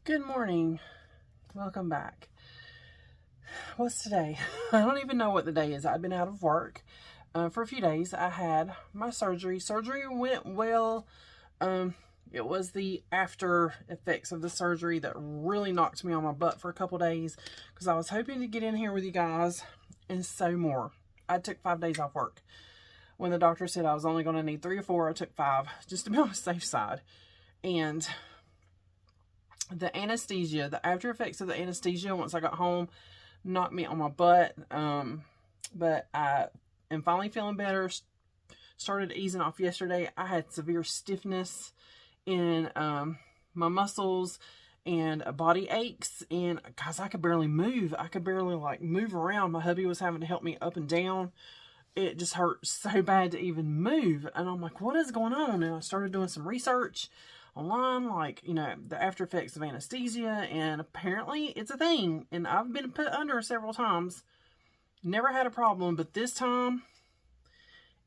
Good morning. Welcome back. What's today? I don't even know what the day is. I've been out of work for a few days. I had my surgery. Surgery went well. It was the after effects of the surgery that really knocked me on my butt for a couple days because I was hoping to get in here with you guys and sew more. I took 5 days off work. When the doctor said I was only going to need 3 or 4, I took 5 just to be on the safe side. And the anesthesia, the after effects of the anesthesia once I got home knocked me on my butt. But I am finally feeling better. Started easing off yesterday. I had severe stiffness in my muscles and body aches. And guys, I could barely move. I could barely move around. My hubby was having to help me up and down. It just hurt so bad to even move. And I'm like, what is going on? And I started doing some research online, the after effects of anesthesia, and apparently it's a thing. And I've been put under several times, never had a problem, but this time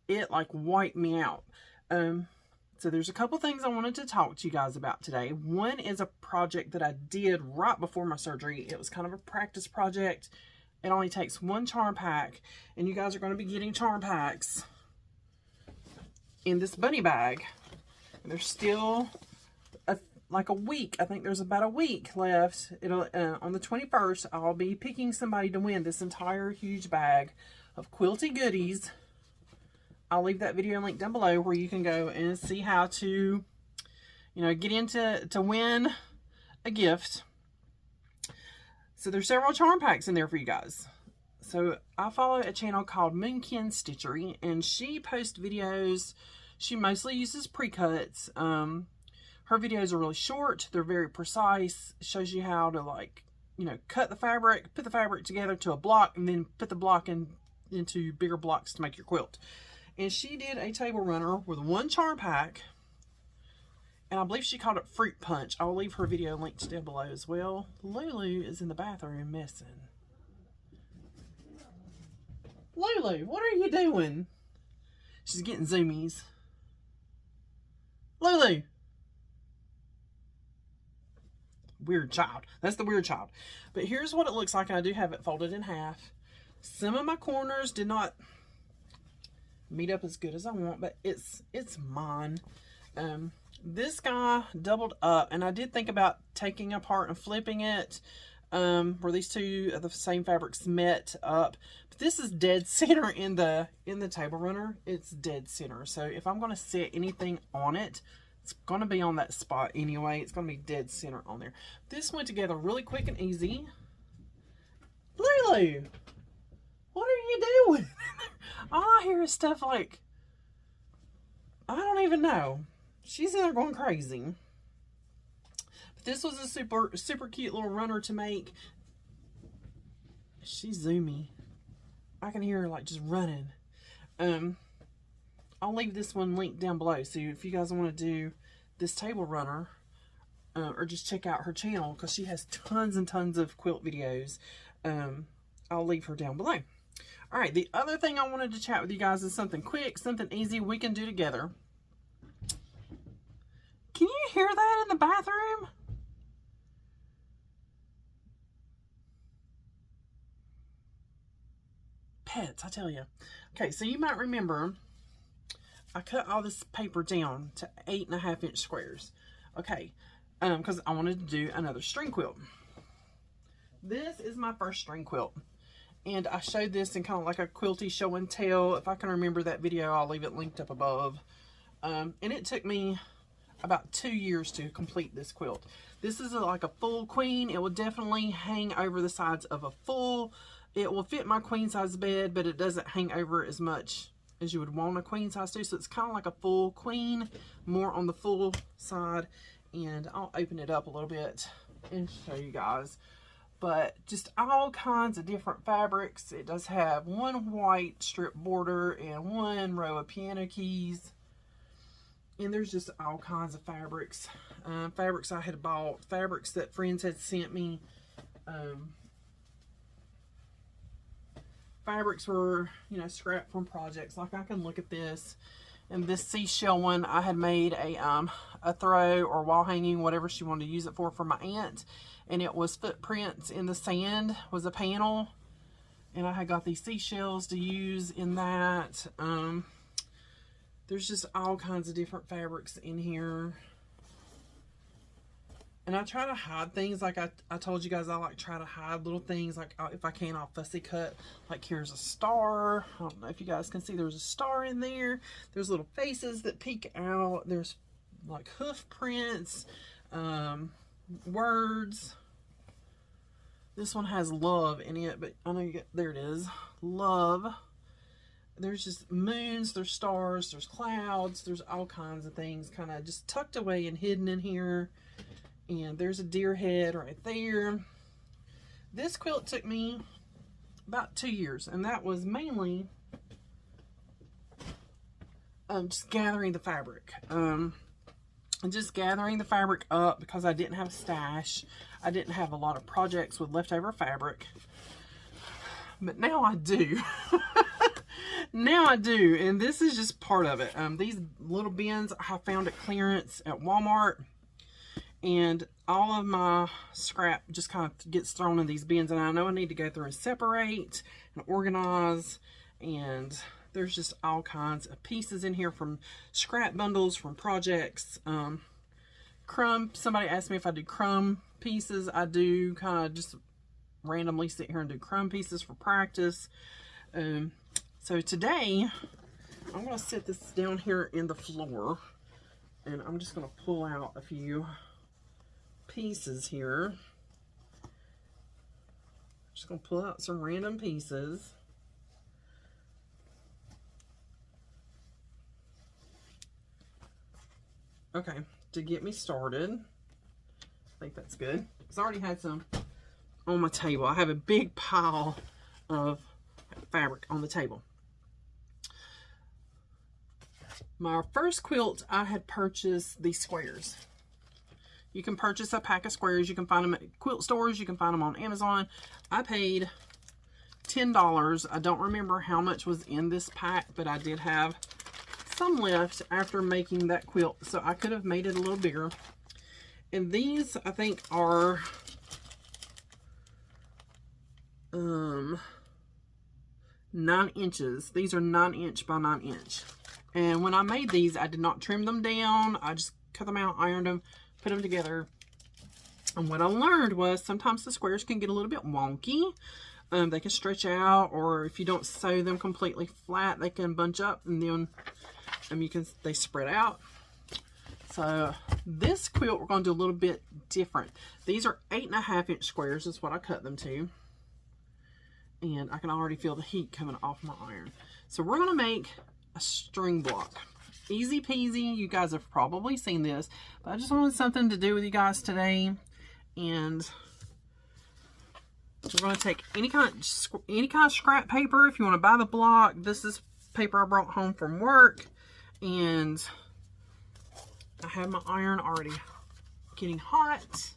it wiped me out. So there's a couple things I wanted to talk to you guys about today. One is a project that I did right before my surgery. It was kind of a practice project. It only takes 1 charm pack, and you guys are going to be getting charm packs in this bunny bag. And there's still a week. I think there's about a week left. It'll on the 21st, I'll be picking somebody to win this entire huge bag of quilty goodies. I'll leave that video link down below where you can go and see how to, get into to win a gift. So there's several charm packs in there for you guys. So I follow a channel called Moonkin Stitchery, and she posts videos. She mostly uses pre-cuts. Her videos are really short. They're very precise. It shows you how to cut the fabric, put the fabric together to a block, and then put the block into bigger blocks to make your quilt. And she did a table runner with 1 charm pack, and I believe she called it Fruit Punch. I'll leave her video linked down below as well. Lulu is in the bathroom messing. Lulu, what are you doing? She's getting zoomies. Lulu. Weird child. That's the weird child. But here's what it looks like. I do have it folded in half. Some of my corners did not meet up as good as I want, but it's mine. This guy doubled up, and I did think about taking apart and flipping it, where these two of the same fabrics met up. But this is dead center in the table runner. It's dead center. So if I'm going to set anything on it, it's going to be on that spot anyway. It's going to be dead center on there. This went together really quick and easy. Lulu, what are you doing? All I hear is stuff like, I don't even know. She's in there going crazy. But this was a super cute little runner to make. She's zoomy. I can hear her just running. I'll leave this one linked down below. So if you guys want to do this table runner, or just check out her channel, because she has tons and tons of quilt videos, I'll leave her down below. All right, the other thing I wanted to chat with you guys is something quick, something easy we can do together. Can you hear that in the bathroom? Pets, I tell you. Okay, so you might remember I cut all this paper down to 8.5-inch squares. Okay, because I wanted to do another string quilt. This is my first string quilt. And I showed this in kind of like a quilty show and tell. If I can remember that video, I'll leave it linked up above. And it took me about 2 years to complete this quilt. This is like a full queen. It will definitely hang over the sides of a full. It will fit my queen size bed, but it doesn't hang over as much as you would want a queen size to. So it's kind of like a full queen, more on the full side. And I'll open it up a little bit and show you guys. But just all kinds of different fabrics. It does have 1 white strip border and 1 row of piano keys. And there's just all kinds of fabrics. Fabrics I had bought, fabrics that friends had sent me. Fabrics were, scrapped from projects. Like I can look at this And this seashell one, I had made a throw or wall hanging, whatever she wanted to use it for my aunt. And it was footprints in the sand, was a panel. And I had got these seashells to use in that. There's just all kinds of different fabrics in here. And I try to hide things, like I told you guys, I like try to hide little things, like if I can, I'll fussy cut. Like here's a star. I don't know if you guys can see, there's a star in there. There's little faces that peek out. There's like hoof prints, words. This one has love in it, but I know you get, there it is, love. There's just moons, there's stars, there's clouds, there's all kinds of things kind of just tucked away and hidden in here. And there's a deer head right there. This quilt took me about 2 years, and that was mainly just gathering the fabric. And just gathering the fabric up because I didn't have a stash. I didn't have a lot of projects with leftover fabric. But now I do. Now I do, and this is just part of it. These little bins I found at clearance at Walmart. And all of my scrap just kind of gets thrown in these bins. And I know I need to go through and separate and organize. And there's just all kinds of pieces in here from scrap bundles, from projects. Crumb, somebody asked me if I do crumb pieces. I do kind of just randomly sit here and do crumb pieces for practice. So today, I'm going to sit this down here in the floor. And I'm just going to pull out a few pieces here. Just gonna pull out some random pieces. Okay, to get me started, I think that's good. Because I already had some on my table. I have a big pile of fabric on the table. My first quilt, I had purchased these squares. You can purchase a pack of squares. You can find them at quilt stores. You can find them on Amazon. I paid $10. I don't remember how much was in this pack, but I did have some left after making that quilt, so I could have made it a little bigger. And these, I think, are 9 inches. These are 9" by 9". And when I made these, I did not trim them down. I just cut them out, ironed them, put them together. And what I learned was sometimes the squares can get a little bit wonky. They can stretch out, or if you don't sew them completely flat, they can bunch up, and then they spread out. So this quilt we're going to do a little bit different. These are 8.5" squares is what I cut them to. And I can already feel the heat coming off my iron. So we're going to make a string block. Easy peasy. You guys have probably seen this, but I just wanted something to do with you guys today. And we're going to take any kind of scrap paper. If you want to buy the block, this is paper I brought home from work, and I have my iron already getting hot.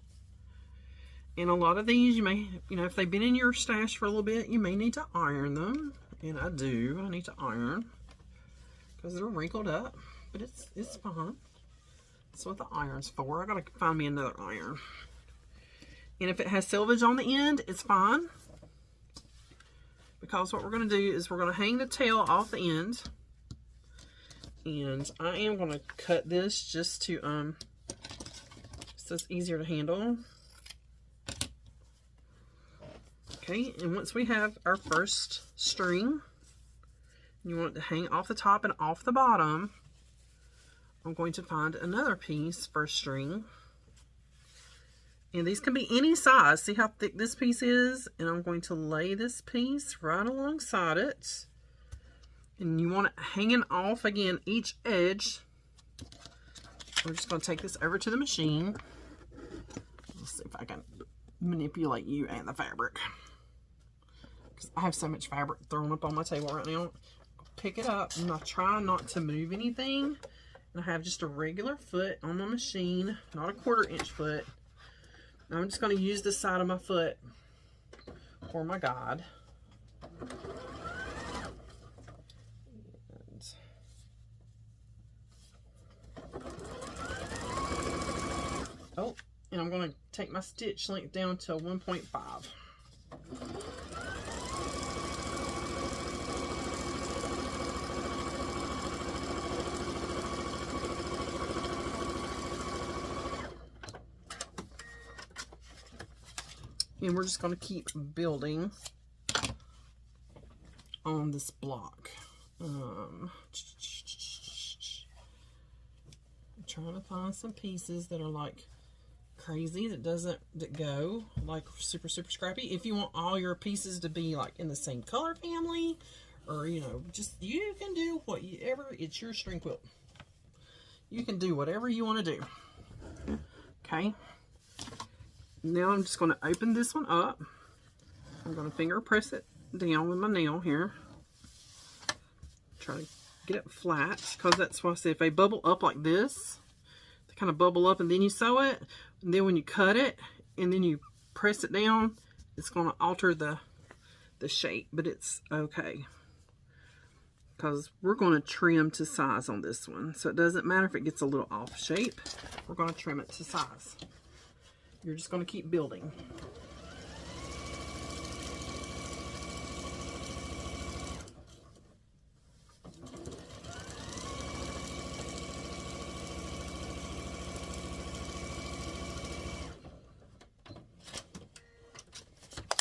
And a lot of these, you may, if they've been in your stash for a little bit, you may need to iron them. And I do. I need to iron because they're wrinkled up, but it's fine. That's what the iron's for. I gotta find me another iron. And if it has selvage on the end, it's fine. Because what we're going to do is we're going to hang the tail off the end. And I am going to cut this just to, so it's easier to handle. Okay, and once we have our first string, you want it to hang off the top and off the bottom, I'm going to find another piece for string. And these can be any size. See how thick this piece is? And I'm going to lay this piece right alongside it. And you want it hanging off again each edge. We're just going to take this over to the machine. Let's see if I can manipulate you and the fabric. Because I have so much fabric thrown up on my table right now. Pick it up, and I try not to move anything. And I have just a regular foot on my machine, not a 1/4 inch foot. I'm just going to use the side of my foot for my guide. And Oh, and I'm going to take my stitch length down to 1.5. And we're just going to keep building on this block. I'm trying to find some pieces that are like crazy, that go like super scrappy. If you want all your pieces to be like in the same color family, or you know, just you can do whatever. It's your string quilt. You can do whatever you want to do. Okay. Now I'm just going to open this one up. I'm going to finger press it down with my nail here. Try to get it flat, because that's why I say if they bubble up like this, they kind of bubble up and then you sew it, and then when you cut it and then you press it down, it's going to alter the shape, but it's okay, because we're going to trim to size on this one, so it doesn't matter if it gets a little off shape. We're going to trim it to size. You're just going to keep building.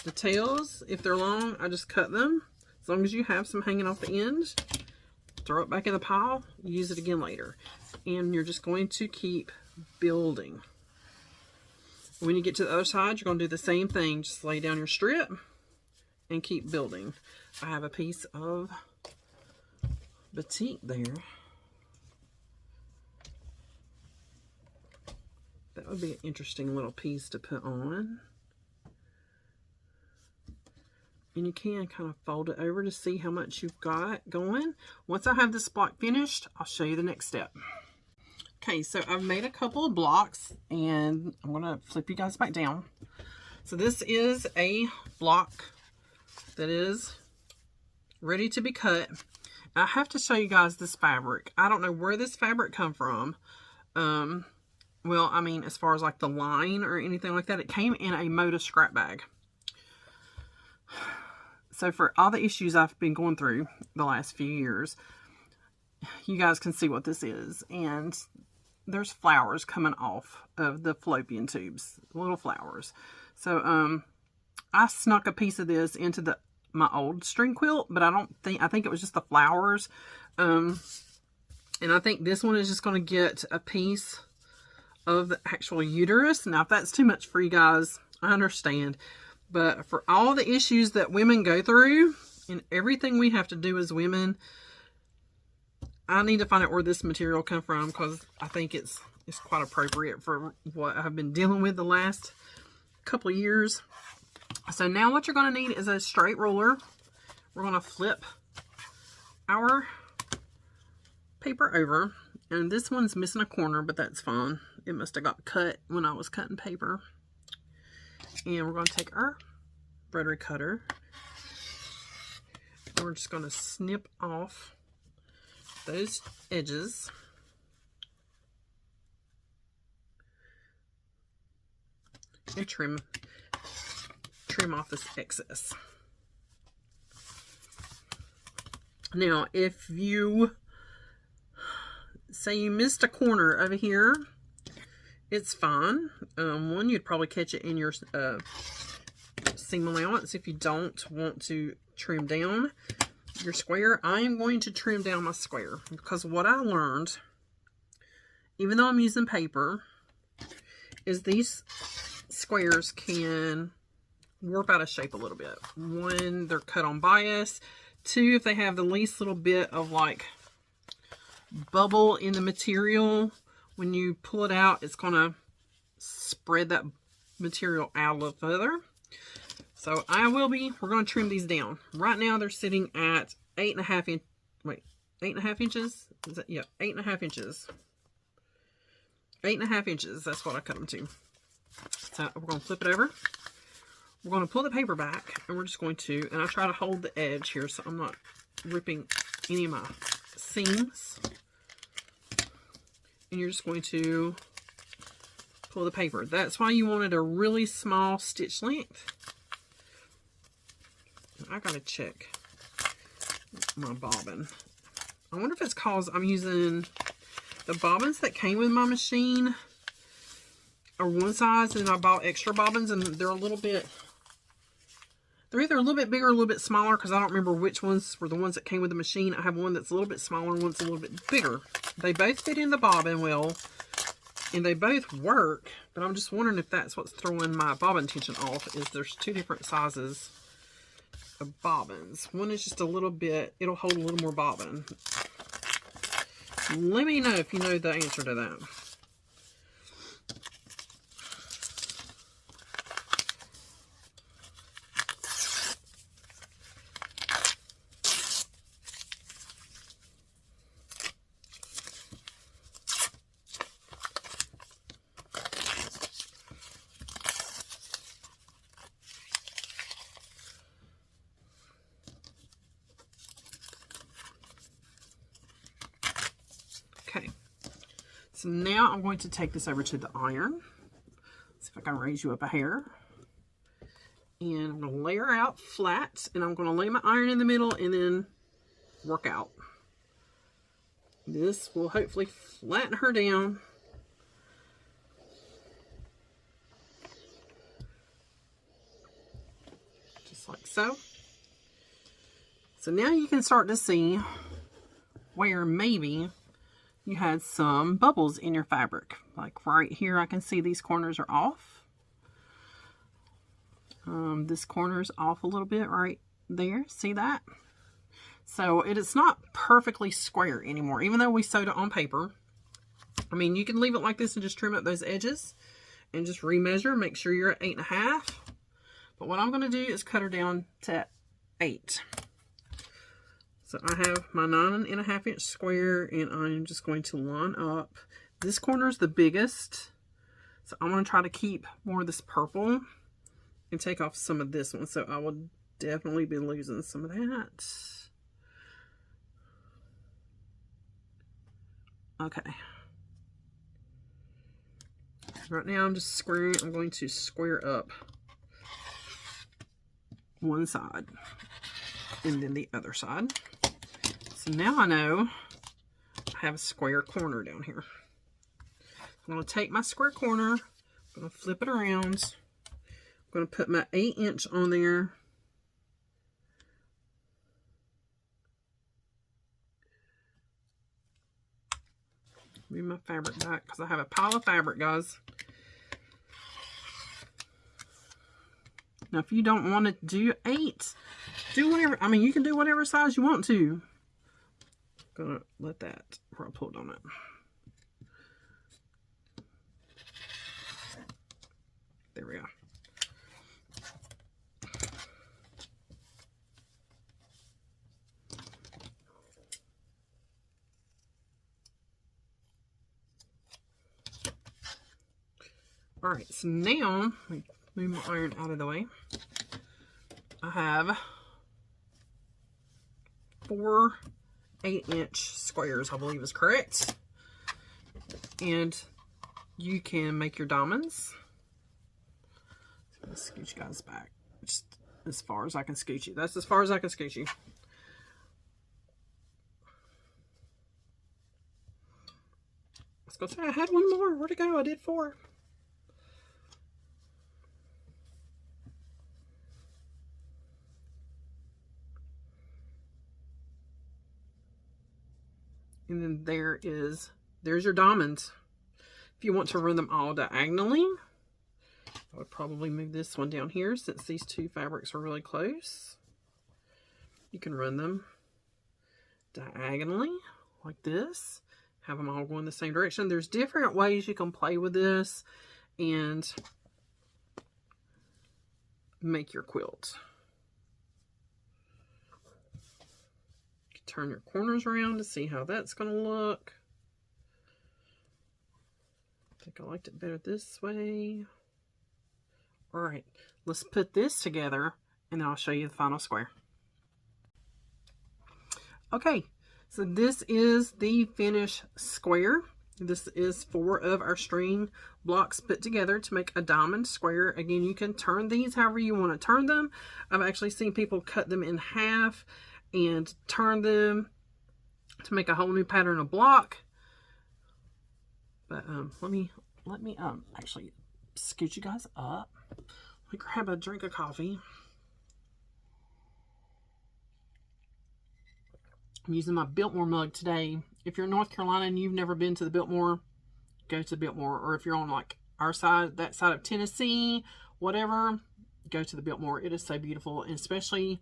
The tails, if they're long, I just cut them. As long as you have some hanging off the end, throw it back in the pile, use it again later. And you're just going to keep building. When you get to the other side, you're going to do the same thing. Just lay down your strip and keep building. I have a piece of batik there. That would be an interesting little piece to put on. And you can kind of fold it over to see how much you've got going. Once I have this block finished, I'll show you the next step. Okay, so I've made a couple of blocks, and I'm going to flip you guys back down. So this is a block that is ready to be cut. I have to show you guys this fabric. I don't know where this fabric come from. Well, I mean, as far as like the line or anything like that, it came in a Moda scrap bag. So for all the issues I've been going through the last few years, you guys can see what this is. And there's flowers coming off of the fallopian tubes, little flowers. So I snuck a piece of this into my old string quilt, but I think it was just the flowers. And I think this one is just going to get a piece of the actual uterus. Now, if that's too much for you guys, I understand. But for all the issues that women go through and everything we have to do as women, I need to find out where this material come from, because I think it's quite appropriate for what I've been dealing with the last couple of years. So now what you're going to need is a straight ruler. We're going to flip our paper over. And this one's missing a corner, but that's fine. It must have got cut when I was cutting paper. And we're going to take our rotary cutter. And we're just going to snip off those edges. And trim off this excess. Now, if you say you missed a corner over here, it's fine. One, you'd probably catch it in your seam allowance if you don't want to trim down your square. I am going to trim down my square, because what I learned, even though I'm using paper, is these squares can warp out of shape a little bit. One, they're cut on bias. Two, if they have the least little bit of like bubble in the material, when you pull it out, it's going to spread that material out a little further. So we're going to trim these down. Right now they're sitting at 8.5 inches. Is that, yeah, 8.5 inches. 8.5 inches, that's what I cut them to. So we're going to flip it over. We're going to pull the paper back, and we're just going to, and I try to hold the edge here so I'm not ripping any of my seams. And you're just going to for the paper. That's why you wanted a really small stitch length. I gotta check my bobbin. I wonder if it's cause I'm using the bobbins that came with my machine are one size, and I bought extra bobbins, and they're a little bit, they're either a little bit bigger or a little bit smaller, because I don't remember which ones were the ones that came with the machine. I have one that's a little bit smaller, one's a little bit bigger. They both fit in the bobbin well, and they both work, but I'm just wondering if that's what's throwing my bobbin tension off, is there's two different sizes of bobbins. One is just a little bit, it'll hold a little more bobbin. Let me know if you know the answer to that. Okay, so now I'm going to take this over to the iron. See if I can raise you up a hair. And I'm going to lay her out flat, and I'm going to lay my iron in the middle and then work out. This will hopefully flatten her down. Just like so. So now you can start to see where maybe you had some bubbles in your fabric. Like right here, I can see these corners are off. This corner's off a little bit right there. See that? So it is not perfectly square anymore, even though we sewed it on paper. I mean, you can leave it like this and just trim up those edges and just remeasure. Make sure you're at 8.5. But what I'm going to do is cut her down to 8. So I have my 9.5 inch square, and I'm just going to line up. This corner is the biggest, so I'm going to try to keep more of this purple and take off some of this one. So I will definitely be losing some of that. Okay. Right now I'm just squaring. I'm going to square up one side and then the other side. So now I know I have a square corner down here. I'm going to take my square corner, I'm going to flip it around, I'm going to put my 8 inch on there. Move my fabric back because I have a pile of fabric, guys. Now, if you don't want to do 8, do whatever. I mean, you can do whatever size you want to. I'm gonna let that where I pulled on it. There we go. All right, so now let me move my iron out of the way. I have 4 8-inch squares, I believe is correct. And you can make your diamonds. Let's scoot you guys back just as far as I can scoot you. That's as far as I can scoot you. I was gonna say I had one more. Where'd it go? I did 4. And then there's your diamonds. If you want to run them all diagonally, I would probably move this one down here since these two fabrics are really close. You can run them diagonally like this. Have them all go in the same direction. There's different ways you can play with this and make your quilt. Turn your corners around to see how that's going to look. I think I liked it better this way. All right, let's put this together and then I'll show you the final square. Okay, so this is the finished square. This is 4 of our string blocks put together to make a diamond square. Again, you can turn these however you want to turn them. I've actually seen people cut them in half and turn them to make a whole new pattern of block. But let me actually scoot you guys up. Let me grab a drink of coffee. I'm using my Biltmore mug today. If you're in North Carolina and you've never been to the Biltmore, go to the Biltmore. Or if you're on like our side, that side of Tennessee, whatever, go to the Biltmore. It is so beautiful, and especially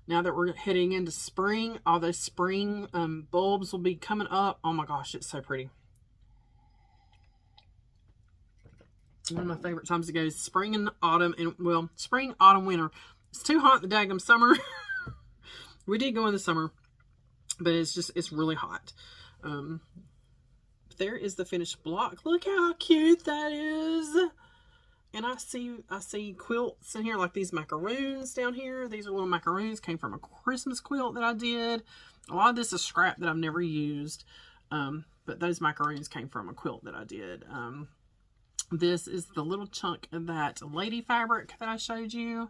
now that we're heading into spring, all those spring bulbs will be coming up. Oh my gosh, it's so pretty. One of my favorite times to go is spring and autumn, and well, spring, autumn, winter. It's too hot in the daggum summer. We did go in the summer, but it's really hot. There is the finished block. Look how cute that is. And I see quilts in here, like these macaroons down here. These are little macaroons, came from a Christmas quilt that I did. A lot of this is scrap that I've never used. But those macaroons came from a quilt that I did. This is the little chunk of that lady fabric that I showed you.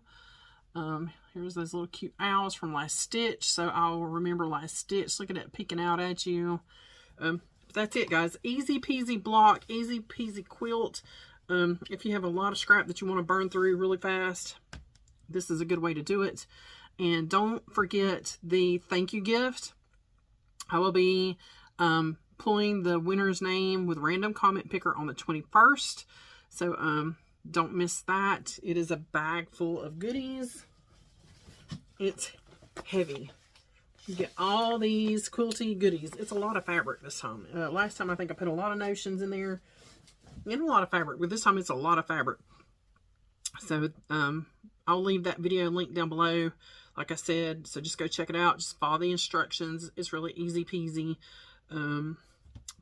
Here's those little cute owls from last stitch, so I'll remember last stitch. Look at it peeking out at you. That's it, guys. Easy peasy block, easy peasy quilt. If you have a lot of scrap that you want to burn through really fast, this is a good way to do it. And don't forget the thank you gift. I will be pulling the winner's name with random comment picker on the 21st. So don't miss that. It is a bag full of goodies. It's heavy. You get all these quilty goodies. It's a lot of fabric this time. Last time I think I put a lot of notions in there and a lot of fabric, but this time it's a lot of fabric. So I'll leave that video link down below, like I said. So just go check it out. Just follow the instructions. It's really easy peasy.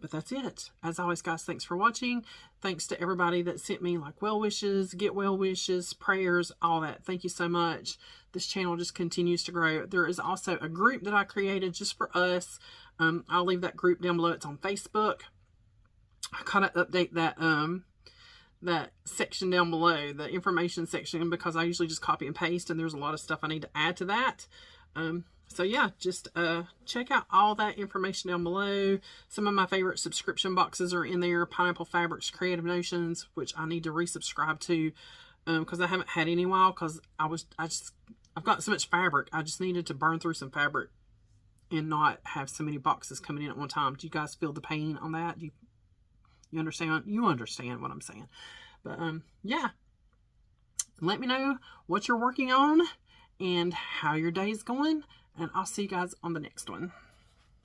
But that's it. As always, guys, thanks for watching. Thanks to everybody that sent me like well wishes, get well wishes, prayers, all that. Thank you so much. This channel just continues to grow. There is also a group that I created just for us. I'll leave that group down below. It's on Facebook. I kind of update that that section down below, the information section, because I usually just copy and paste, and there's a lot of stuff I need to add to that. So yeah, just check out all that information down below. Some of my favorite subscription boxes are in there. Pineapple Fabrics, Creative Notions, which I need to resubscribe to because I haven't had any in a while, because I've got so much fabric. I just needed to burn through some fabric and not have so many boxes coming in at one time. Do you guys feel the pain on that? Do you understand? You understand what I'm saying. But yeah, let me know what you're working on and how your day's going. And I'll see you guys on the next one.